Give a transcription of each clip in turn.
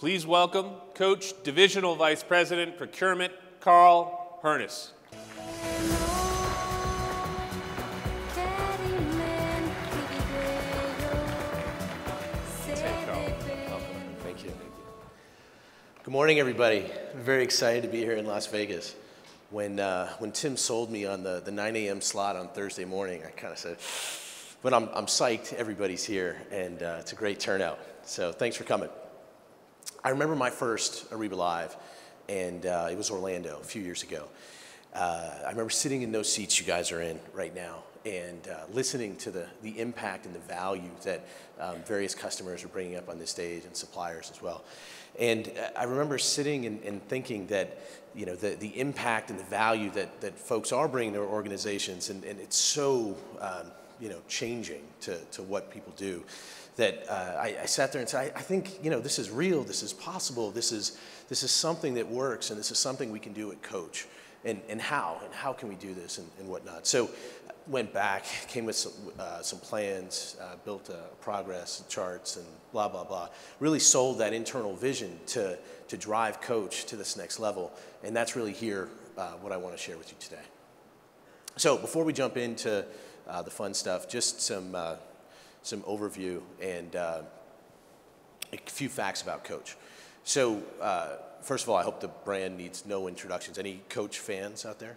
Please welcome Coach Divisional Vice President, Procurement, Hernas. Thank you. Good morning, everybody. I'm very excited to be here in Las Vegas. When Tim sold me on the 9 a.m. slot on Thursday morning, I kind of said, but I'm psyched everybody's here, and it's a great turnout. So thanks for coming. I remember my first Ariba Live, and it was Orlando a few years ago. I remember sitting in those seats you guys are in right now and listening to the impact and the value that various customers are bringing up on this stage, and suppliers as well. And I remember sitting and thinking that, you know, the impact and the value that folks are bringing to their organizations, and it's so changing to what people do, that I sat there and said, I think, you know, this is real, this is possible, this is something that works, and this is something we can do at Coach, and how can we do this, and whatnot. So went back, came with some plans, built progress charts and blah, blah, blah. Really sold that internal vision to drive Coach to this next level, and that's really here what I want to share with you today. So before we jump into the fun stuff, just some overview and a few facts about Coach. So first of all, I hope the brand needs no introductions. Any Coach fans out there?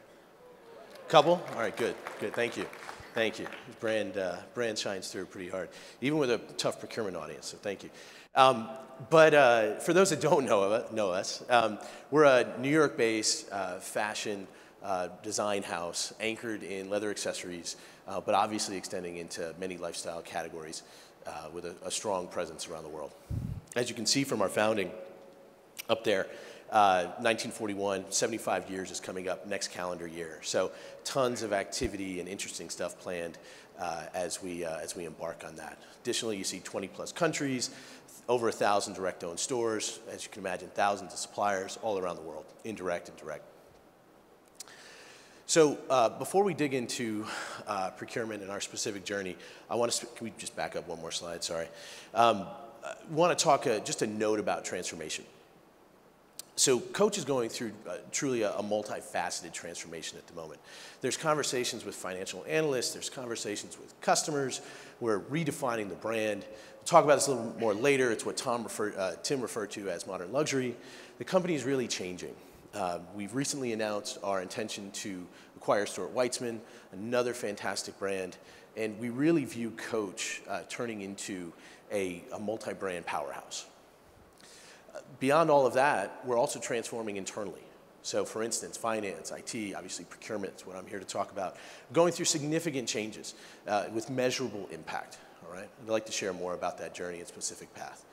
Couple? All right, good, thank you. Brand shines through pretty hard, even with a tough procurement audience, so thank you. But for those that don't know us, we're a New York-based fashion design house anchored in leather accessories, but obviously extending into many lifestyle categories with a strong presence around the world. As you can see from our founding up there, 1941, 75 years is coming up next calendar year. So tons of activity and interesting stuff planned as we embark on that. Additionally, you see 20 plus countries, over 1,000 direct-owned stores, as you can imagine, thousands of suppliers all around the world, indirect and direct. So before we dig into procurement and our specific journey, can we just back up one more slide, sorry. Want to talk just a note about transformation. So Coach is going through truly a multifaceted transformation at the moment. There's conversations with financial analysts, there's conversations with customers, we're redefining the brand. We'll talk about this a little more later. It's what Tim referred to as modern luxury. The company is really changing. We've recently announced our intention to acquire Stuart Weitzman, another fantastic brand, and we really view Coach turning into a multi-brand powerhouse. Beyond all of that, we're also transforming internally. So for instance, finance, IT, obviously procurement is what I'm here to talk about, going through significant changes with measurable impact, all right? I'd like to share more about that journey and specific path.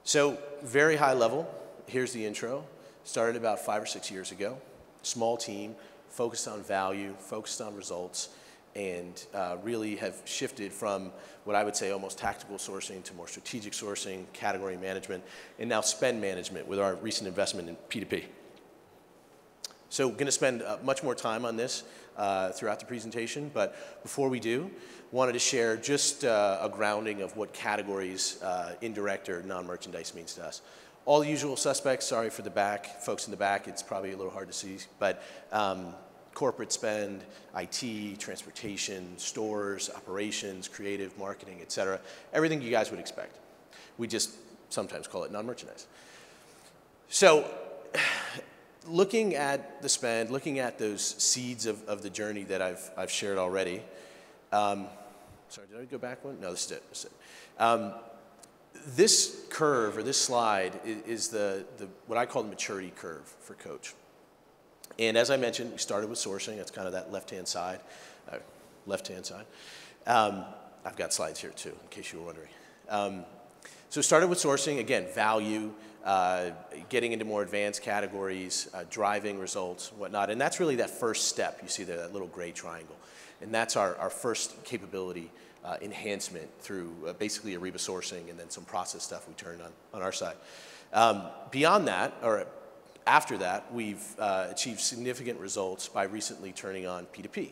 So very high level, here's the intro. Started about 5 or 6 years ago, small team, focused on value, focused on results, and really have shifted from what I would say almost tactical sourcing to more strategic sourcing, category management, and now spend management with our recent investment in P2P. So going to spend much more time on this throughout the presentation, but before we do, wanted to share just a grounding of what categories indirect or non-merchandise means to us. All the usual suspects, sorry for the back, folks in the back, it's probably a little hard to see, but corporate spend, IT, transportation, stores, operations, creative, marketing, et cetera. Everything you guys would expect. We just sometimes call it non-merchandise. So looking at the spend, looking at those seeds of the journey that I've shared already. Sorry, did I go back one? No, this is it. This curve, or this slide, is what I call the maturity curve for Coach. And as I mentioned, we started with sourcing. That's kind of that left-hand side. I've got slides here too, in case you were wondering. So started with sourcing, again, value, getting into more advanced categories, driving results, whatnot. And that's really that first step. You see there, that little gray triangle. And that's our first capability enhancement through basically Ariba sourcing and then some process stuff we turned on our side. Beyond that, or after that, we've achieved significant results by recently turning on P2P. And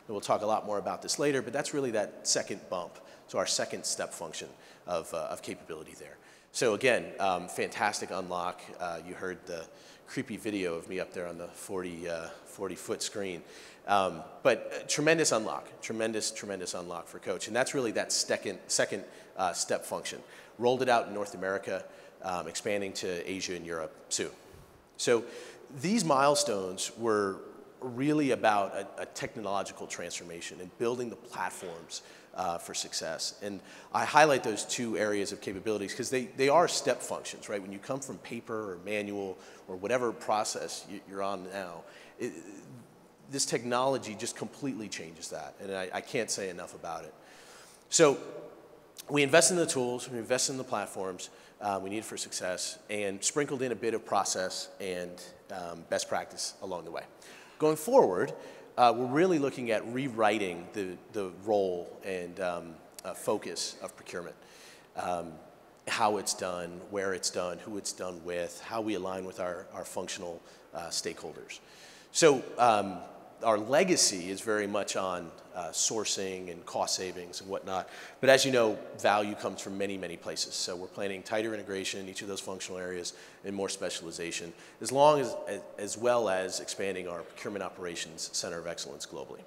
we'll talk a lot more about this later, but that's really that second bump, so our second step function of capability there. So again, fantastic unlock. You heard the creepy video of me up there on the 40-foot screen. But tremendous unlock, tremendous unlock for Coach. And that's really that second step function. Rolled it out in North America, expanding to Asia and Europe soon. So these milestones were really about a technological transformation and building the platforms for success. And I highlight those two areas of capabilities because they are step functions, right? When you come from paper or manual or whatever process you're on now, this technology just completely changes that. And I can't say enough about it. So we invest in the tools, we invest in the platforms we need for success, and sprinkled in a bit of process and best practice along the way. Going forward, we're really looking at rewriting the role and focus of procurement. How it's done, where it's done, who it's done with, how we align with our functional stakeholders. So our legacy is very much on sourcing and cost savings and whatnot. But as you know, value comes from many, many places. So we're planning tighter integration in each of those functional areas and more specialization, as well as expanding our procurement operations center of excellence globally.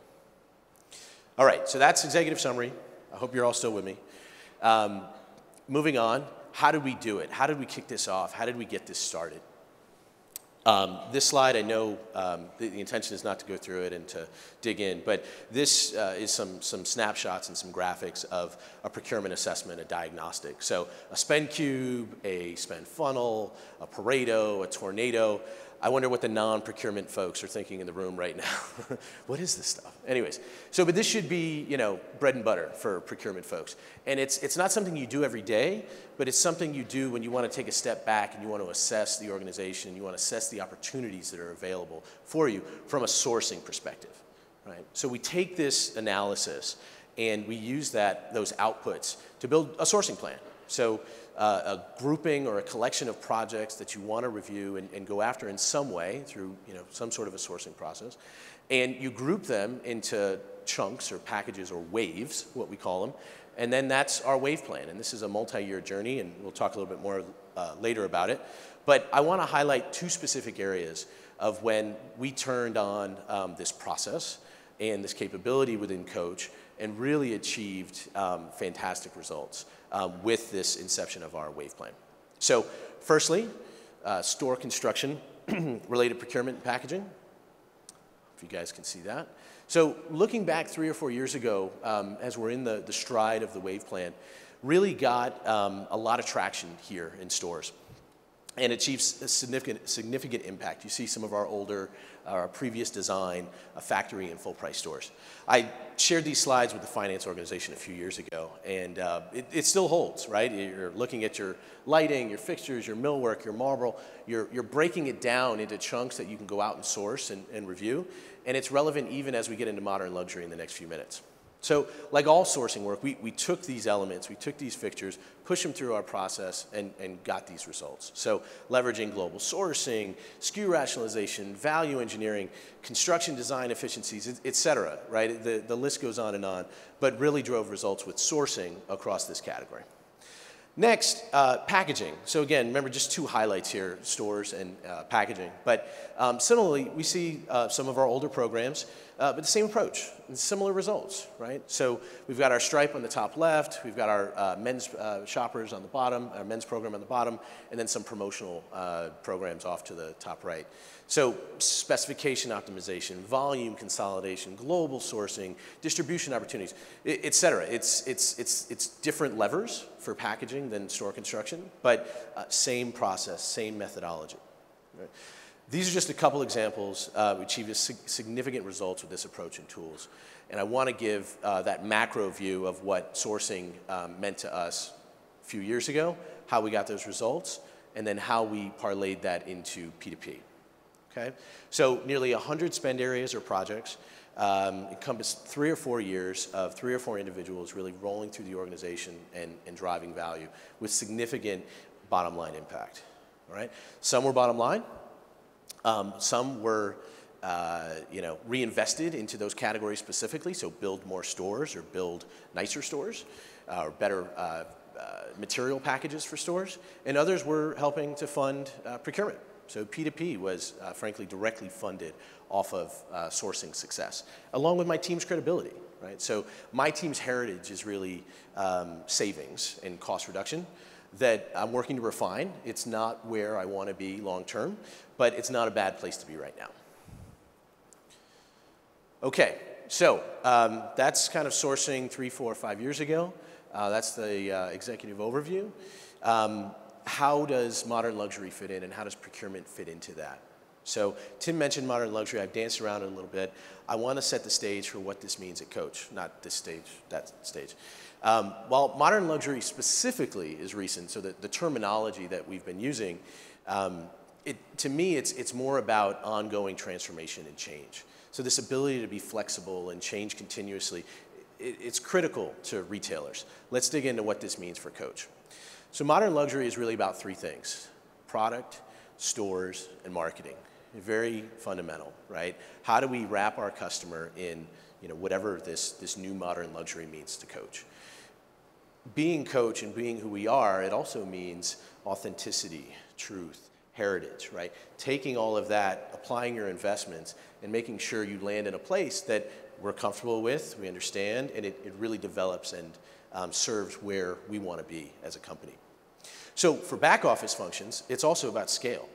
All right, so that's executive summary. I hope you're all still with me. Moving on, how did we do it? How did we kick this off? How did we get this started? This slide, I know the intention is not to go through it and to dig in, but this is some snapshots and some graphics of a procurement assessment, a diagnostic. So a spend cube, a spend funnel, a Pareto, a tornado. I wonder what the non-procurement folks are thinking in the room right now. What is this stuff? Anyways, but this should be, bread and butter for procurement folks. And it's not something you do every day, but it's something you do when you want to take a step back and you want to assess the organization, you want to assess the opportunities that are available for you from a sourcing perspective, right? So we take this analysis and we use those outputs to build a sourcing plan. So a grouping or a collection of projects that you want to review and go after in some way through some sort of a sourcing process. And you group them into chunks or packages or waves, what we call them. And then that's our wave plan. And this is a multi-year journey, and we'll talk a little bit more later about it. But I want to highlight two specific areas of when we turned on this process and this capability within Coach and really achieved fantastic results with this inception of our wave plan. So firstly, store construction related procurement and packaging, if you guys can see that. So looking back 3 or 4 years ago, as we're in the stride of the wave plan, really got a lot of traction here in stores and achieves a significant impact. You see some of our previous design, factory and full price stores. I shared these slides with the finance organization a few years ago, and it still holds, right? You're looking at your lighting, your fixtures, your millwork, your marble. You're breaking it down into chunks that you can go out and source and review, and it's relevant even as we get into modern luxury in the next few minutes. So like all sourcing work, we took these elements, we took these fixtures, pushed them through our process, and got these results. So leveraging global sourcing, SKU rationalization, value engineering, construction design efficiencies, et cetera, right? The list goes on, but really drove results with sourcing across this category. Next, packaging. So again, remember just two highlights here, stores and packaging. But similarly, we see some of our older programs, but the same approach, and similar results, right? So we've got our stripe on the top left, we've got our men's shoppers on the bottom, our men's program on the bottom, and then some promotional programs off to the top right. So specification optimization, volume consolidation, global sourcing, distribution opportunities, et cetera. It's different levers for packaging than store construction, but same process, same methodology. Right? These are just a couple examples. We achieved significant results with this approach and tools. And I want to give that macro view of what sourcing meant to us a few years ago, how we got those results, and then how we parlayed that into P2P. Okay? So nearly 100 spend areas or projects encompass 3 or 4 years of 3 or 4 individuals really rolling through the organization and driving value with significant bottom line impact. All right? Some were bottom line. Some were reinvested into those categories specifically, so build more stores or build nicer stores or better material packages for stores, and others were helping to fund procurement. So P2P was, frankly, directly funded off of sourcing success, along with my team's credibility, right? So my team's heritage is really savings and cost reduction that I'm working to refine. It's not where I want to be long term, but it's not a bad place to be right now. Okay, so that's kind of sourcing 3, 4, 5 years ago. That's the executive overview. How does modern luxury fit in, and how does procurement fit into that? So Tim mentioned modern luxury. I've danced around it a little bit. I want to set the stage for what this means at Coach, not this stage, that stage. While modern luxury specifically is recent, so the terminology that we've been using, to me, it's more about ongoing transformation and change. So this ability to be flexible and change continuously, it's critical to retailers. Let's dig into what this means for Coach. So modern luxury is really about 3 things: product, stores, and marketing. Very fundamental, right? How do we wrap our customer in, whatever this new modern luxury means to Coach? Being Coach and being who we are, it also means authenticity, truth, heritage, right? Taking all of that, applying your investments, and making sure you land in a place that we're comfortable with, we understand, and it really develops and serves where we want to be as a company. So for back office functions, it's also about scale.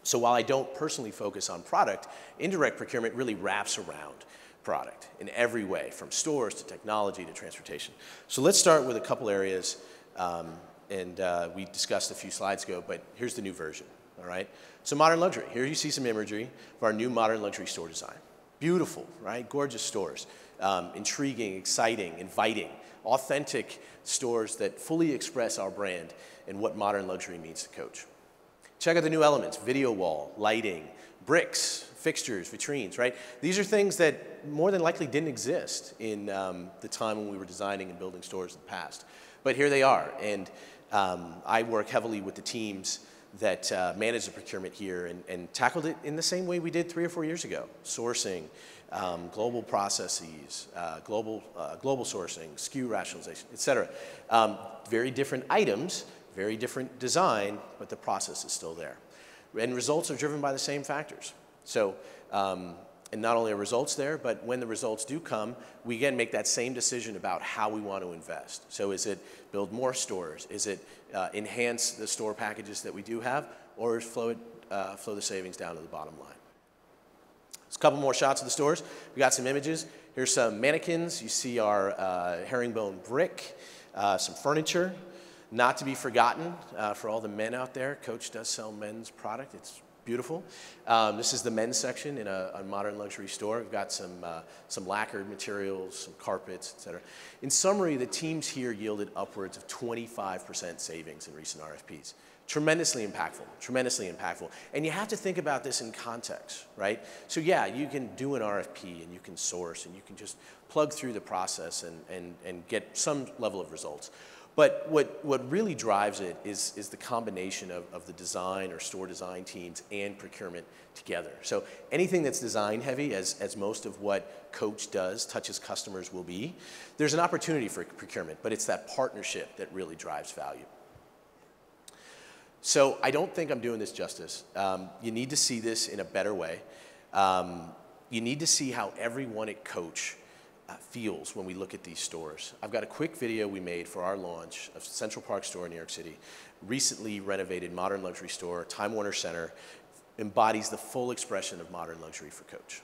So while I don't personally focus on product, indirect procurement really wraps around product in every way, from stores to technology to transportation. So let's start with a couple areas, we discussed a few slides ago, but here's the new version, all right? So modern luxury, here you see some imagery of our new modern luxury store design. Beautiful, right? Gorgeous stores, intriguing, exciting, inviting, authentic stores that fully express our brand and what modern luxury means to Coach. Check out the new elements: video wall, lighting, bricks, fixtures, vitrines, right? These are things that more than likely didn't exist in the time when we were designing and building stores in the past. But here they are, and I work heavily with the teams that manage the procurement here and tackled it in the same way we did 3 or 4 years ago: sourcing, global processes, global sourcing, SKU rationalization, et cetera. Very different items, very different design, but the process is still there. And results are driven by the same factors. So, and not only are results there, but when the results do come, we again make that same decision about how we want to invest. So is it build more stores? Is it enhance the store packages that we do have? Or is flow the savings down to the bottom line? There's a couple more shots of the stores. We got some images. Here's some mannequins. You see our herringbone brick, some furniture. Not to be forgotten, for all the men out there, Coach does sell men's product. It's beautiful. This is the men's section in a modern luxury store. We've got some lacquered materials, some carpets, et cetera. In summary, the teams here yielded upwards of 25% savings in recent RFPs. Tremendously impactful. And you have to think about this in context, right? So yeah, you can do an RFP and you can source and you can just plug through the process and get some level of results. But what really drives it is the combination of the design or store design teams and procurement together. So anything that's design heavy, as most of what Coach does, touches customers will be, there's an opportunity for procurement, but it's that partnership that really drives value. So I don't think I'm doing this justice. You need to see this in a better way. You need to see how everyone at Coach feels when we look at these stores. I've got a quick video we made for our launch of Central Park store in New York City. Recently renovated modern luxury store, Time Warner Center, embodies the full expression of modern luxury for Coach.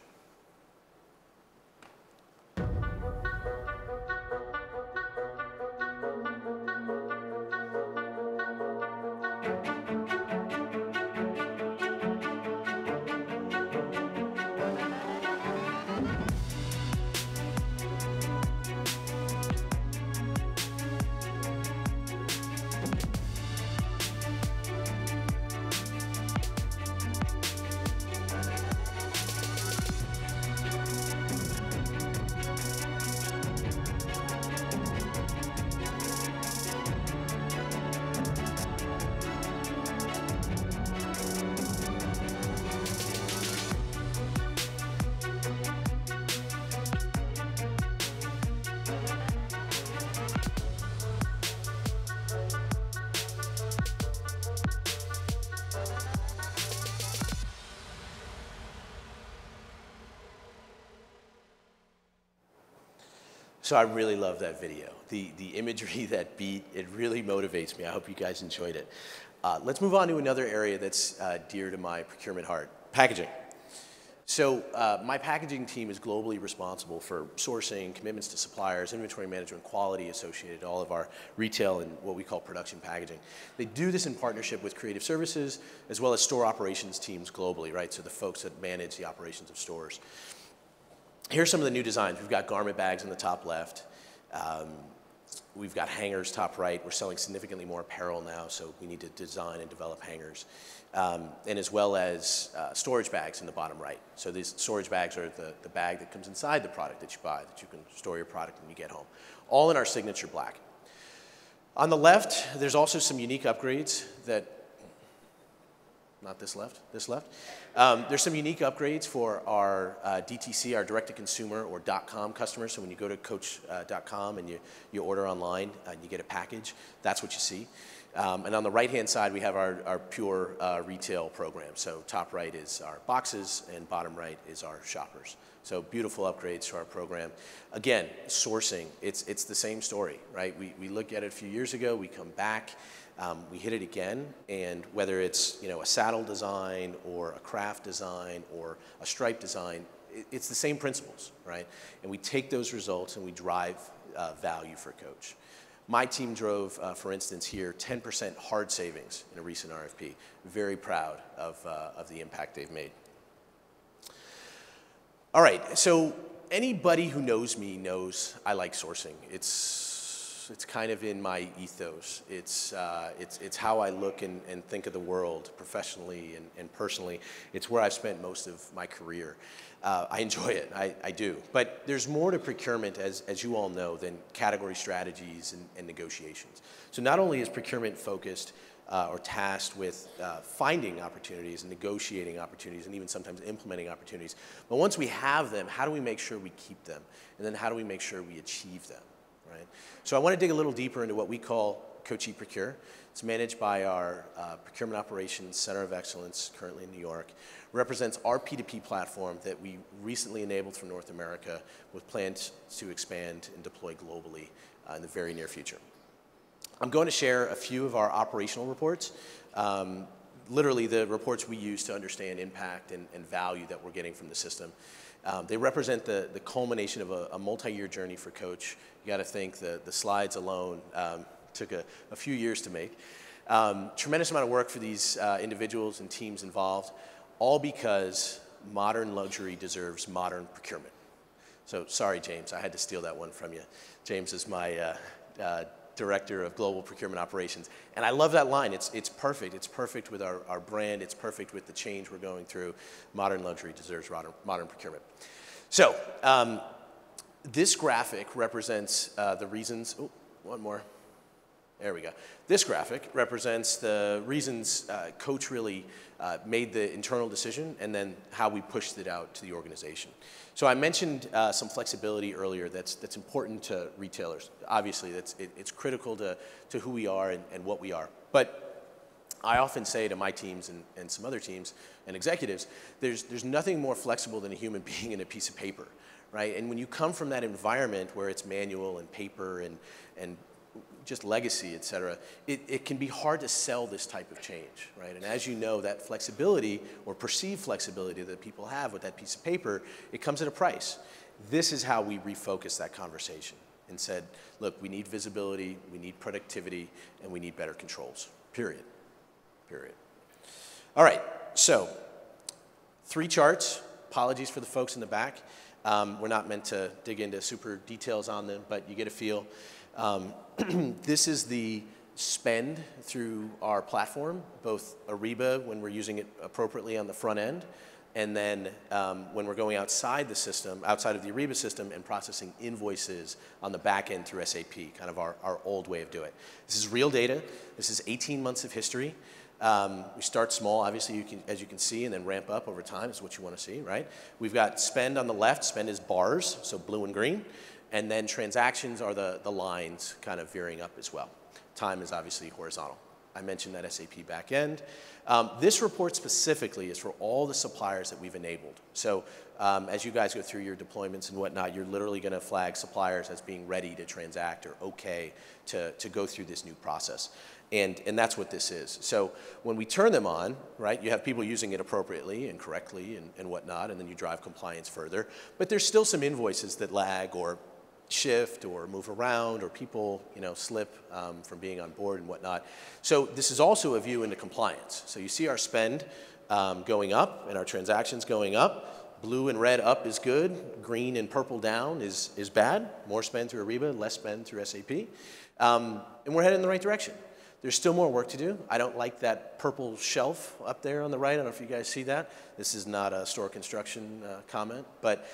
So I really love that video. The imagery, that beat, it really motivates me. I hope you guys enjoyed it. Let's move on to another area that's dear to my procurement heart, packaging. So my packaging team is globally responsible for sourcing, commitments to suppliers, inventory management, quality associated to all of our retail and what we call production packaging. They do this in partnership with creative services as well as store operations teams globally, right? So the folks that manage the operations of stores. Here's some of the new designs. We've got garment bags in the top left. We've got hangers top right. We're selling significantly more apparel now, so we need to design and develop hangers. And as well as storage bags in the bottom right. So these storage bags are the bag that comes inside the product that you buy, that you can store your product when you get home. All in our signature black. On the left, there's also some unique upgrades that, not this left, this left. There's some unique upgrades for our DTC, our direct-to-consumer or .com customers. So when you go to coach.com and you order online and you get a package, that's what you see. And on the right-hand side, we have our pure retail program. So top right is our boxes and bottom right is our shoppers. So beautiful upgrades to our program. Again, sourcing, it's the same story, right? We looked at it a few years ago, we come back, we hit it again, and whether it's a saddle design or a craft design or a stripe design, it's the same principles, right? And we take those results and we drive value for Coach. My team drove, for instance here, 10% hard savings in a recent RFP. Very proud of the impact they've made. All right, so anybody who knows me knows I like sourcing. It's kind of in my ethos. It's how I look and think of the world professionally and personally. It's where I've spent most of my career. I enjoy it, I do. But there's more to procurement, as you all know, than category strategies and negotiations. So not only is procurement focused or tasked with finding opportunities and negotiating opportunities and even sometimes implementing opportunities, but once we have them, how do we make sure we keep them? And then how do we make sure we achieve them, right? So I want to dig a little deeper into what we call Coach Procure. It's managed by our Procurement Operations Center of Excellence, currently in New York. Represents our P2P platform that we recently enabled for North America with plans to expand and deploy globally in the very near future. I'm going to share a few of our operational reports, literally the reports we use to understand impact and value that we're getting from the system. They represent the culmination of a multi-year journey for Coach. You got to think the slides alone took a few years to make. Tremendous amount of work for these individuals and teams involved, all because modern luxury deserves modern procurement. So sorry, James, I had to steal that one from you. James is my Director of Global Procurement Operations. And I love that line. It's perfect. It's perfect with our brand. It's perfect with the change we're going through. Modern luxury deserves modern procurement. So this graphic represents the reasons. Oh, one more. There we go. This graphic represents the reasons Coach really made the internal decision and then how we pushed it out to the organization. So I mentioned some flexibility earlier that's important to retailers. Obviously, it's critical to who we are and what we are. But I often say to my teams and some other teams and executives, there's nothing more flexible than a human being and a piece of paper, right? And when you come from that environment where it's manual and paper and just legacy, et cetera, it can be hard to sell this type of change, right? And as you know, that flexibility or perceived flexibility that people have with that piece of paper, it comes at a price. This is how we refocused that conversation and said, look, we need visibility, we need productivity, and we need better controls, period. All right, so 3 charts. Apologies for the folks in the back. We're not meant to dig into super details on them, but you get a feel. This is the spend through our platform, both Ariba when we're using it appropriately on the front end, and then when we're going outside the system, outside of the Ariba system and processing invoices on the back end through SAP, kind of our old way of doing it. This is real data. This is 18 months of history. We start small, obviously, as you can see, and then ramp up over time is what you want to see, right? We've got spend on the left. Spend is bars, so blue and green. And then transactions are the lines kind of veering up as well. Time is obviously horizontal. I mentioned that SAP backend. This report specifically is for all the suppliers that we've enabled. So as you guys go through your deployments and whatnot, you're literally going to flag suppliers as being ready to transact or okay to go through this new process. And that's what this is. So when we turn them on, right, you have people using it appropriately and correctly and whatnot, and then you drive compliance further. But there's still some invoices that lag or shift or move around, or people, slip from being on board and whatnot. So this is also a view into compliance. So you see our spend going up and our transactions going up. Blue and red up is good. Green and purple down is bad. More spend through Ariba, less spend through SAP. And we're headed in the right direction. There's still more work to do. I don't like that purple shelf up there on the right. I don't know if you guys see that. This is not a store construction comment, but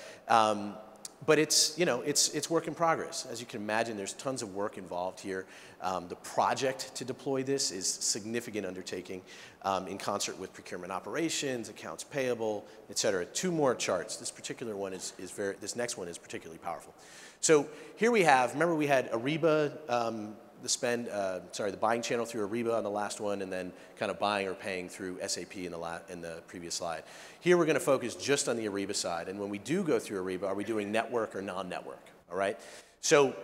it's, it's work in progress. As you can imagine, there's tons of work involved here. The project to deploy this is a significant undertaking in concert with procurement operations, accounts payable, et cetera. 2 more charts. This particular one this next one is particularly powerful. So here we have, remember we had Ariba, the buying channel through Ariba on the last one, and then kind of buying or paying through SAP in the previous slide. Here we're going to focus just on the Ariba side, and when we do go through Ariba, are we doing network or non-network? All right. So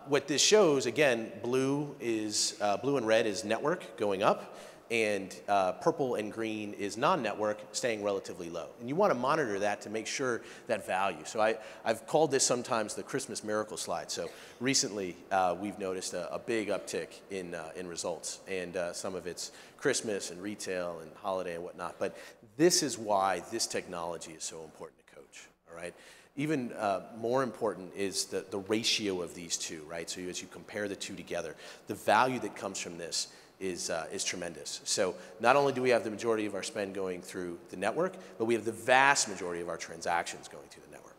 what this shows, again, blue and red is network going up, and purple and green is non-network staying relatively low. And you want to monitor that to make sure that value. So I've called this sometimes the Christmas miracle slide. So recently we've noticed a big uptick in results, and some of it's Christmas and retail and holiday and whatnot. But this is why this technology is so important to Coach, all right? Even more important is the ratio of these two, right? So as you compare the two together, the value that comes from this is tremendous. So not only do we have the majority of our spend going through the network, but we have the vast majority of our transactions going through the network.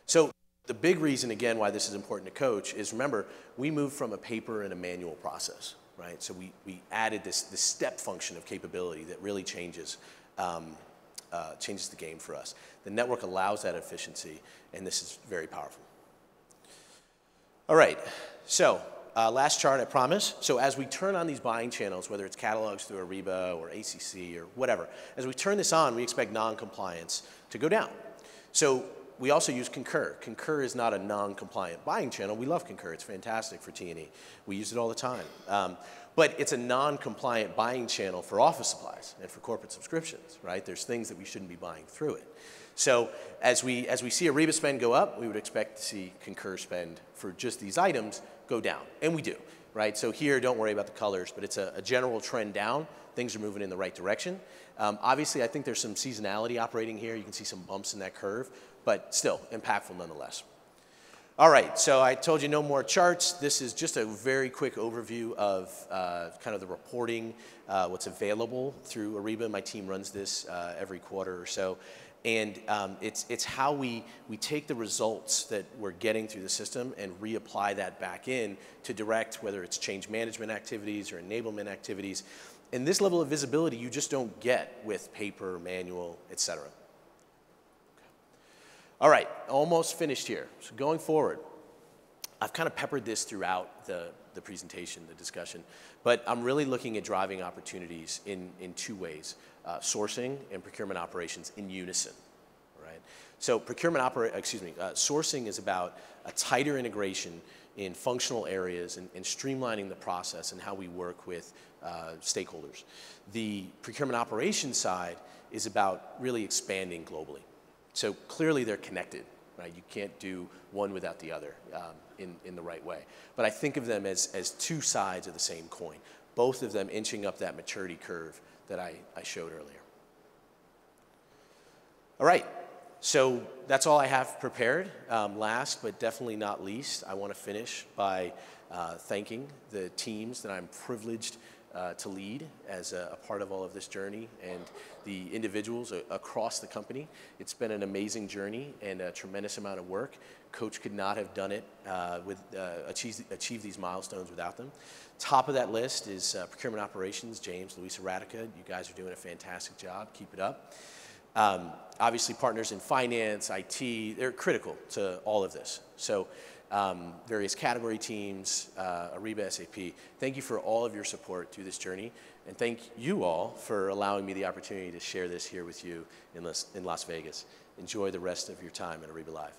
So the big reason, again, why this is important to Coach is, remember, we moved from a paper and a manual process, right? So we added this step function of capability that really changes the game for us. The network allows that efficiency, and this is very powerful. All right, so last chart, I promise. So as we turn on these buying channels, whether it's catalogs through Ariba or ACC or whatever, as we turn this on, we expect non-compliance to go down. So we also use Concur. Concur is not a non-compliant buying channel. We love Concur. It's fantastic for T&E. We use it all the time. But it's a non-compliant buying channel for office supplies and for corporate subscriptions, right? There's things that we shouldn't be buying through it. So as we see Ariba spend go up, we would expect to see Concur spend for just these items go down, and we do, right? So here, don't worry about the colors, but it's a general trend down. Things are moving in the right direction. Obviously, I think there's some seasonality operating here. You can see some bumps in that curve, but still impactful nonetheless. All right, so I told you no more charts. This is just a very quick overview of kind of the reporting, what's available through Ariba. My team runs this every quarter or so. And it's how we take the results that we're getting through the system and reapply that back in to direct, whether it's change management activities or enablement activities. And this level of visibility you just don't get with paper, manual, et cetera. All right, almost finished here. So going forward, I've kind of peppered this throughout the presentation, the discussion, but I'm really looking at driving opportunities in 2 ways. Sourcing and procurement operations in unison, right? So sourcing is about a tighter integration in functional areas and streamlining the process and how we work with stakeholders. The procurement operations side is about really expanding globally. So clearly they're connected, right? You can't do one without the other in the right way. But I think of them as 2 sides of the same coin, both of them inching up that maturity curve that I showed earlier. All right, so that's all I have prepared. Last but definitely not least, I want to finish by thanking the teams that I'm privileged to lead as a part of all of this journey, and the individuals across the company. It's been an amazing journey and a tremendous amount of work. Coach could not have done it achieve these milestones without them. Top of that list is procurement operations, James, Luisa Radica. You guys are doing a fantastic job. Keep it up. Obviously, partners in finance, IT, they're critical to all of this. So various category teams, Ariba, SAP. Thank you for all of your support through this journey, and thank you all for allowing me the opportunity to share this here with you in Las Vegas. Enjoy the rest of your time at Ariba Live.